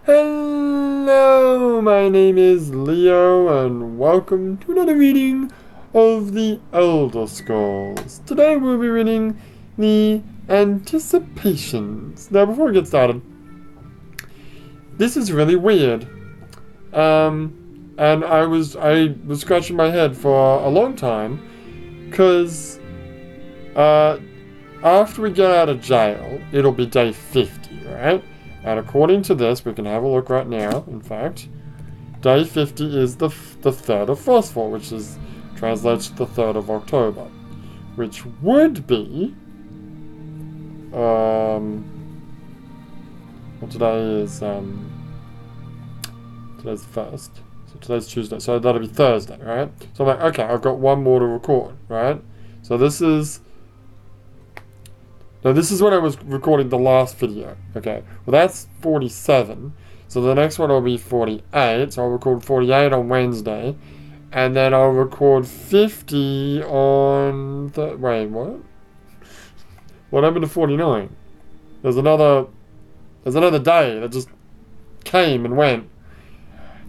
Hello, my name is Leo, and welcome to another reading of the Elder Scrolls. Today we'll be reading the Anticipations. Now, before we get started, this is really weird. And I was scratching my head for a long time, because after we get out of jail, it'll be day 50, right? And according to this, we can have a look right now, in fact. Day 50 is the 3rd of Frostfall, which translates to the 3rd of October. Which would be... well, today is... today's the 1st. So today's Tuesday, so that'll be Thursday, right? So I'm like, okay, I've got one more to record, right? So this is... Now, this is when I was recording the last video, okay? Well, that's 47, so the next one will be 48, so I'll record 48 on Wednesday, and then I'll record 50 on wait, what? What happened to 49? There's another day that just came and went.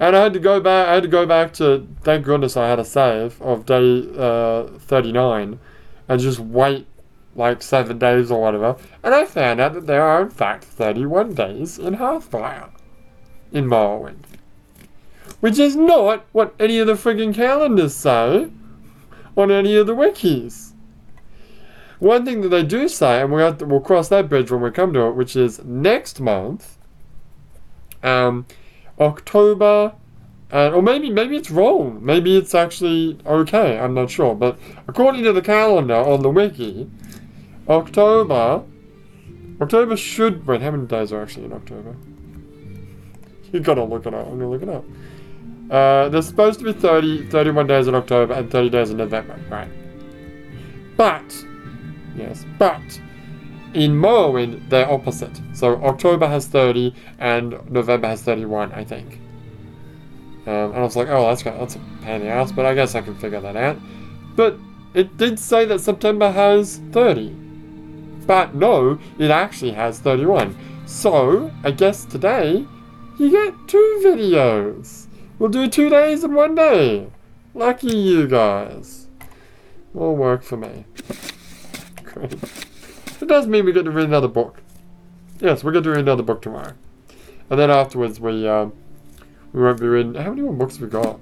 And I had to go back to, thank goodness I had a save of day 39, and just wait like 7 days or whatever, and I found out that there are in fact 31 days in Hearthfire in Morrowind, which is not what any of the friggin' calendars say on any of the wikis. One thing that they do say, and we'll cross that bridge when we come to it, which is next month, October, or maybe it's wrong. Maybe it's actually okay. I'm not sure, but according to the calendar on the wiki, October should... Wait, how many days are actually in October? You gotta look it up. I'm gonna look it up. There's supposed to be 31 days in October and 30 days in November, right? But in Morrowind, they're opposite. So October has 30 and November has 31, I think. And I was like, oh, that's a pain in the ass, but I guess I can figure that out. But it did say that September has 30. But no, it actually has 31. So, I guess today, you get 2 videos. We'll do 2 days in 1 day. Lucky you guys. Will work for me. Great. It does mean we get to read another book. Yes, we're going to read another book tomorrow. And then afterwards we won't be reading... How many more books have we got?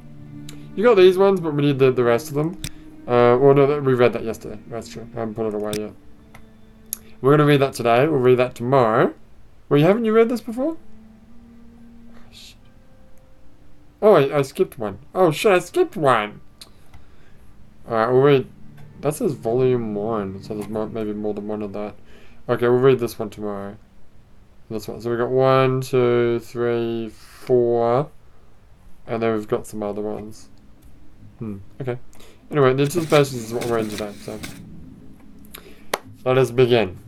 You got these ones, but we need the rest of them. Well, no, we read that yesterday. That's true. I haven't put it away yet. We're going to read that today. We'll read that tomorrow. Wait, haven't you read this before? Oh, shit. Oh, I skipped one. Oh, shit, I skipped one. Alright, we'll read... That says volume 1, so there's maybe more than one of that. Okay, we'll read this one tomorrow. This one. So we got 1, 2, 3, 4. And then we've got some other ones. Okay. Anyway, the Anticipations is what we're in today, so... Let us begin.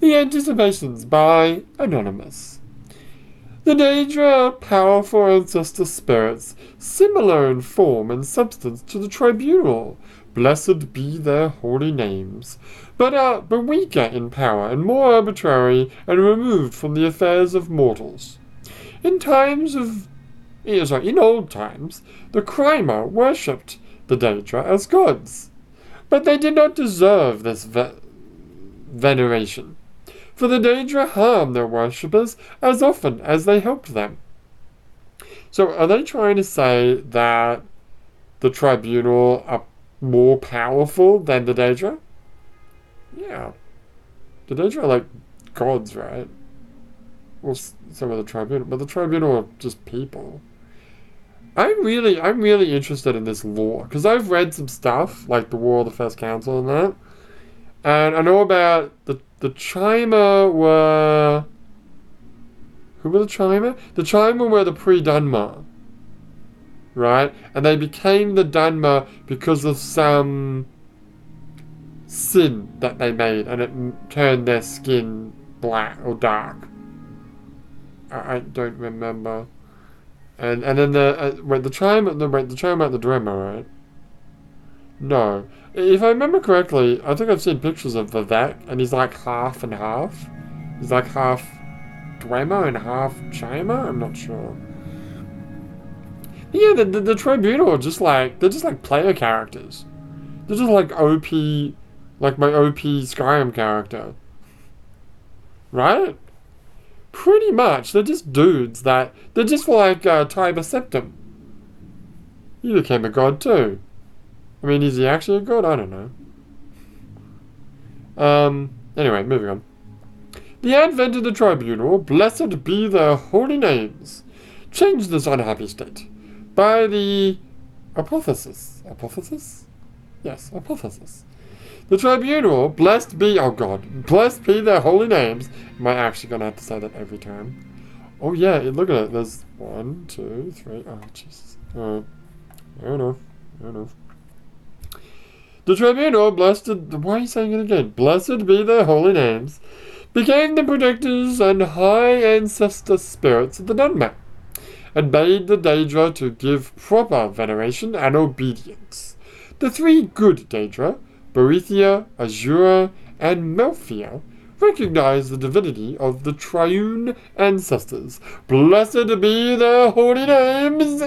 The Anticipations by Anonymous. The Daedra are powerful ancestor spirits, similar in form and substance to the Tribunal. Blessed be their holy names, but weaker in power and more arbitrary and removed from the affairs of mortals. In old times, the Crimer worshipped the Daedra as gods, but they did not deserve this veneration, for the Daedra harmed their worshippers as often as they helped them. So are they trying to say that the Tribunal are more powerful than the Daedra? Yeah. The Daedra are like gods, right? Well, some of the Tribunal, but the Tribunal are just people. I'm really interested in this lore, because I've read some stuff, like the War of the First Council and that. And I know about the Chimer were... Who were the Chimer? The Chimer were the pre-Dunmer. Right? And they became the Dunmer because of some sin that they made, and it turned their skin black or dark. I don't remember. And then the Chimer at the Dremmer, right? No. If I remember correctly, I think I've seen pictures of Vivek, and he's like half and half. He's like half Dwemer and half Chimer? I'm not sure. But yeah, the Tribunal are just like, they're just like player characters. They're just like OP, like my OP Skyrim character. Right? Pretty much. They're just dudes that, they're just like Tiber Septim. He became a god too. I mean, is he actually a god? I don't know. Anyway, moving on. The advent of the Tribunal, blessed be their holy names, changed this unhappy state by the apotheosis. Apotheosis? Yes, apotheosis. The Tribunal, blessed be, oh god, blessed be their holy names. Am I actually going to have to say that every time? Oh yeah, look at it. There's 1, 2, 3. Oh, Jesus. Alright. Fair enough. Fair enough. The Tribunal, blessed, why are you saying it again? Blessed be their holy names, became the protectors and high ancestor spirits of the Dunmap, and bade the Daedra to give proper veneration and obedience. The three good Daedra, Boethia, Azura, and Melphia, recognize the divinity of the triune ancestors. Blessed be their holy names!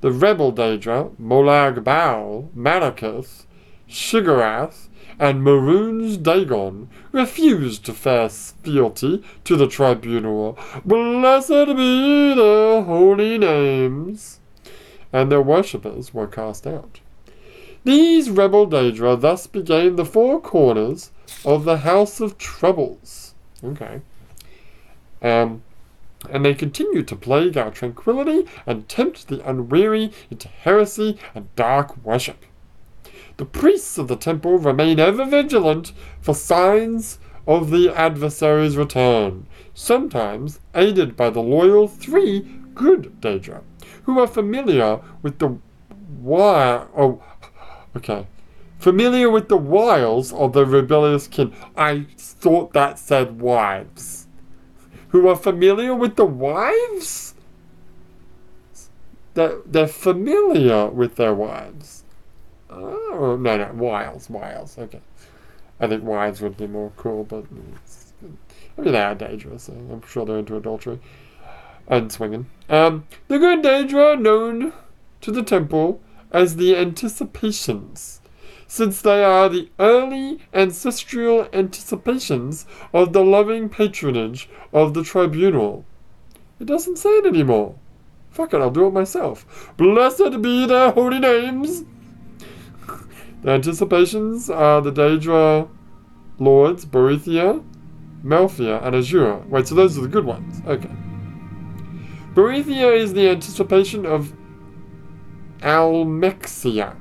The rebel Daedra, Molag Bal, Malekith, Shigarath, and Maroon's Dagon refused to fare fealty to the Tribunal. Blessed be their holy names! And their worshippers were cast out. These rebel Daedra thus became the four corners of the House of Troubles. Okay. And they continued to plague our tranquility and tempt the unwary into heresy and dark worship. The priests of the temple remain ever vigilant for signs of the adversary's return, sometimes aided by the loyal three good Daedra, who are familiar with the familiar with the wiles of the rebellious kin. I thought that said wives. Who are familiar with the wives? They're familiar with their wives. Oh, no, wiles, okay. I think wives would be more cool, but I mean, they are Daedra, so I'm sure they're into adultery and swinging. The good Daedra are known to the temple as the Anticipations, since they are the early ancestral anticipations of the loving patronage of the Tribunal. It doesn't say it anymore. Fuck it, I'll do it myself. Blessed be their holy names! The Anticipations are the Daedra lords, Boethia, Melphia, and Azura. Wait, so those are the good ones. Okay. Boethia is the anticipation of Almexia.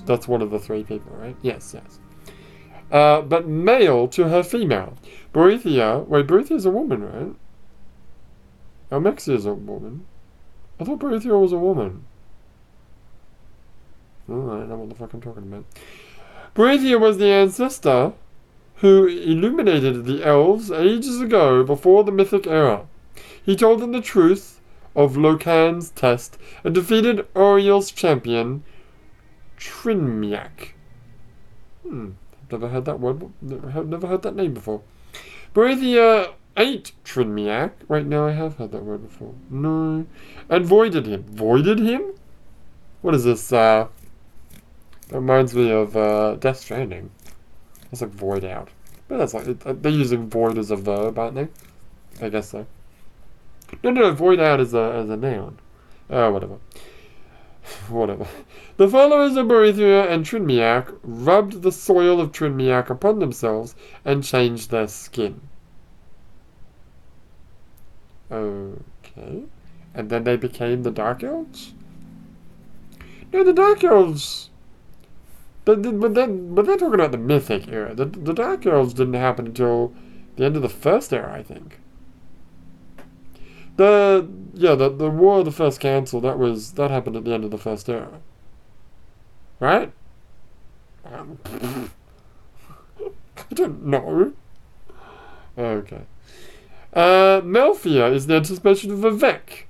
That's one of the three people, right? Yes. But male to her female. Boethia's a woman, right? Almexia's a woman. I thought Boethia was a woman. Oh, I don't know what the fuck I'm talking about. Boethia was the ancestor who illuminated the elves ages ago before the mythic era. He told them the truth of Locan's test and defeated Uriel's champion, Trinmiak. Never heard that word. Never heard that name before. Boethia ate Trinmiak. Wait, no, I have heard that word before. No. And voided him. Voided him? What is this? That reminds me of Death Stranding. That's like void out. But that's like, they're using void as a verb, aren't they? I guess so. No, void out is a noun. Oh, whatever. Whatever. The followers of Boethia and Trinmiak rubbed the soil of Trinmiak upon themselves and changed their skin. Okay. And then they became the Dark Elves? No, the Dark Elves... But they're talking about the Mythic era. The Dark Elves didn't happen until the end of the First Era, I think. The War of the First Council, that happened at the end of the First Era. Right? I don't know. Okay. Melphia is the anticipation of Vivek,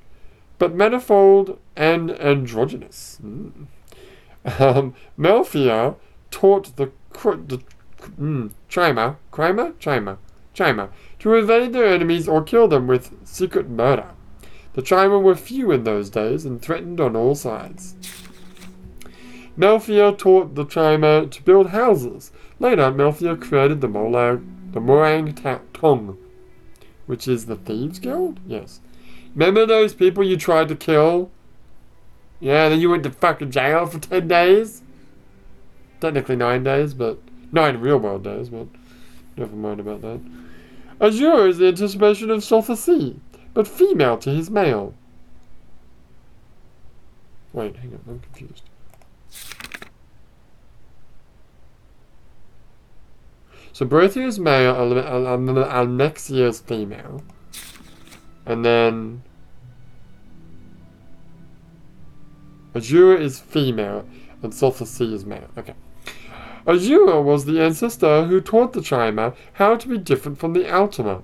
but manifold and androgynous. Melphia taught the Chimer to evade their enemies or kill them with secret murder. The Trimer were few in those days and threatened on all sides. Melfier taught the Trimer to build houses. Later, Melfier created the Morang Tong, which is the Thieves Guild? Yes. Remember those people you tried to kill? Yeah, then you went to fucking jail for 10 days? Technically 9 days, but 9 real-world days, but never mind about that. Azure is the anticipation of Solthasi, but female to his male. Wait, hang on, I'm confused. So Berthia is male, Alexia is female. And then Azure is female, and Solthasi is male. Okay. Azure was the ancestor who taught the Trimer how to be different from the Ultima.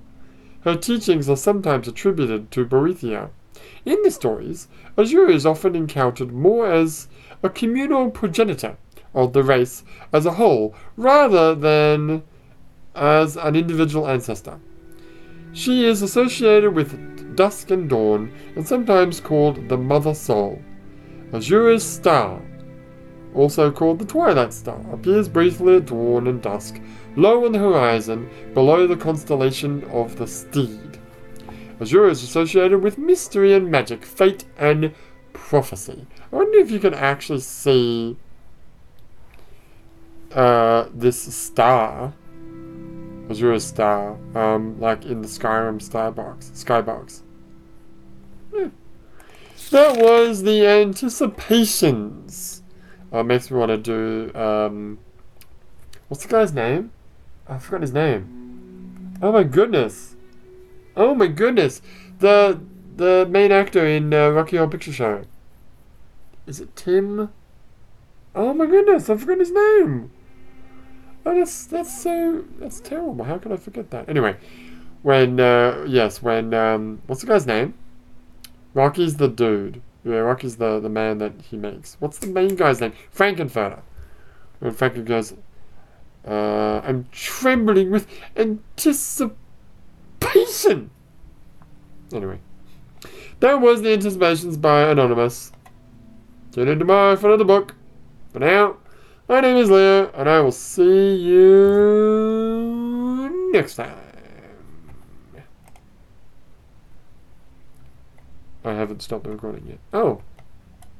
Her teachings are sometimes attributed to Berethia. In the stories, Azure is often encountered more as a communal progenitor of the race as a whole, rather than as an individual ancestor. She is associated with dusk and dawn, and sometimes called the Mother Soul. Azure's star, also called the Twilight Star, appears briefly at dawn and dusk, low on the horizon, below the constellation of the Steed. Azure is associated with mystery and magic, fate and prophecy. I wonder if you can actually see this star, Azure's star, like in the Skyrim skybox. Yeah. That was the Anticipations. Makes me want to do, what's the guy's name? I forgot his name. Oh my goodness. Oh my goodness. The main actor in Rocky Horror Picture Show. Is it Tim? Oh my goodness, I forgot his name. Oh, that's terrible. How could I forget that? Anyway, when what's the guy's name? Rocky's the dude. Yeah, Rocky's the man that he makes. What's the main guy's name? Frankenfurter. When Franken goes, I'm trembling with anticipation. Anyway, that was the Anticipations by Anonymous. Tune in tomorrow for another book. For now, my name is Leo, and I will see you next time. I haven't stopped the recording yet. Oh,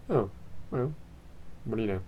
well, what do you know?